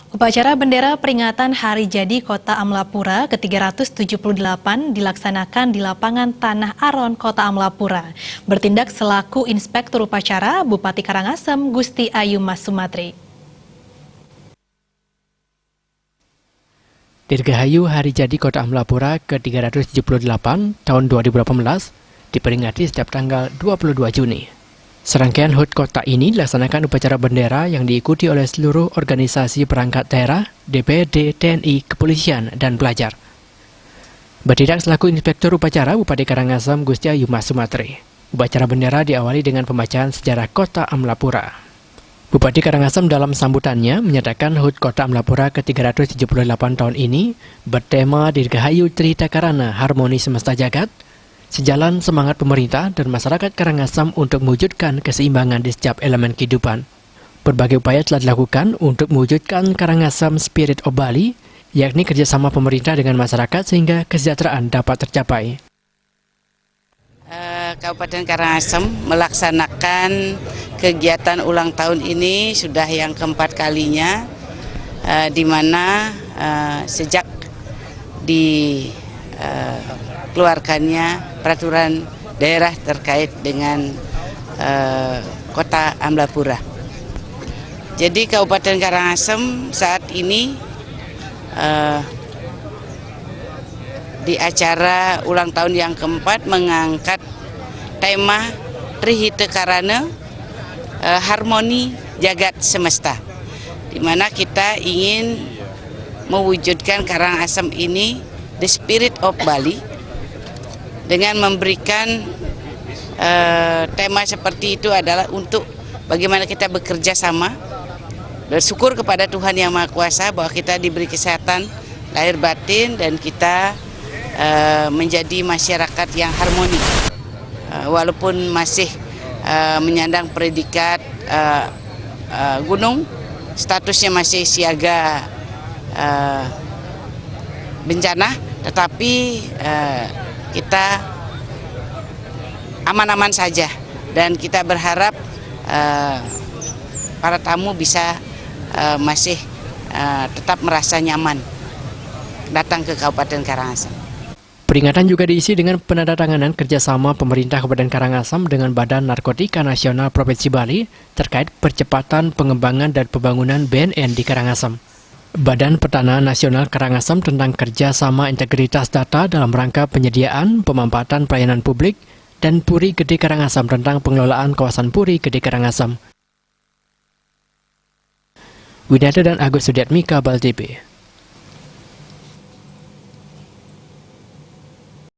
Upacara bendera peringatan Hari Jadi Kota Amlapura ke-378 dilaksanakan di lapangan Tanah Aron, Kota Amlapura. Bertindak selaku Inspektur Upacara, Bupati Karangasem Gusti Ayu Mas Sumatri. Dirgahayu Hari Jadi Kota Amlapura ke-378 tahun 2018 diperingati setiap tanggal 22 Juni. Serangkaian HUT kota ini dilaksanakan upacara bendera yang diikuti oleh seluruh organisasi perangkat daerah, DPRD, TNI, kepolisian, dan pelajar. Bertindak selaku Inspektur Upacara Bupati Karangasem Gusti Ayu Mas Sumatri. Upacara bendera diawali dengan pembacaan sejarah Kota Amlapura. Bupati Karangasem dalam sambutannya menyatakan HUT Kota Amlapura ke-378 tahun ini bertema Dirgahayu Trita Karana Harmoni Semesta Jagat, sejalan semangat pemerintah dan masyarakat Karangasem untuk mewujudkan keseimbangan di setiap elemen kehidupan. Berbagai upaya telah dilakukan untuk mewujudkan Karangasem Spirit of Bali, yakni kerjasama pemerintah dengan masyarakat sehingga kesejahteraan dapat tercapai. Kabupaten Karangasem melaksanakan kegiatan ulang tahun ini sudah yang keempat kalinya, di mana sejak dikeluarkannya peraturan daerah terkait dengan Kota Amlapura. Jadi Kabupaten Karangasem saat ini di acara ulang tahun yang keempat mengangkat tema Trihita Karana Harmoni Jagat Semesta, di mana kita ingin mewujudkan Karangasem ini the Spirit of Bali dengan memberikan tema seperti itu adalah untuk bagaimana kita bekerja sama, bersyukur kepada Tuhan Yang Maha Kuasa bahwa kita diberi kesehatan lahir batin dan kita menjadi masyarakat yang harmoni. Walaupun masih menyandang predikat gunung, statusnya masih siaga bencana, tetapi kita aman-aman saja dan kita berharap para tamu bisa masih tetap merasa nyaman datang ke Kabupaten Karangasem. Peringatan juga diisi dengan penandatanganan kerjasama pemerintah Kabupaten Karangasem dengan Badan Narkotika Nasional Provinsi Bali terkait percepatan pengembangan dan pembangunan BNN di Karangasem. Badan Pertanahan Nasional Karangasem tentang kerjasama integritas data dalam rangka penyediaan pemampatan pelayanan publik dan Puri Gede Karangasem tentang pengelolaan kawasan Puri Gede Karangasem. Widata dan Agus Sudiatmika, Bal TV.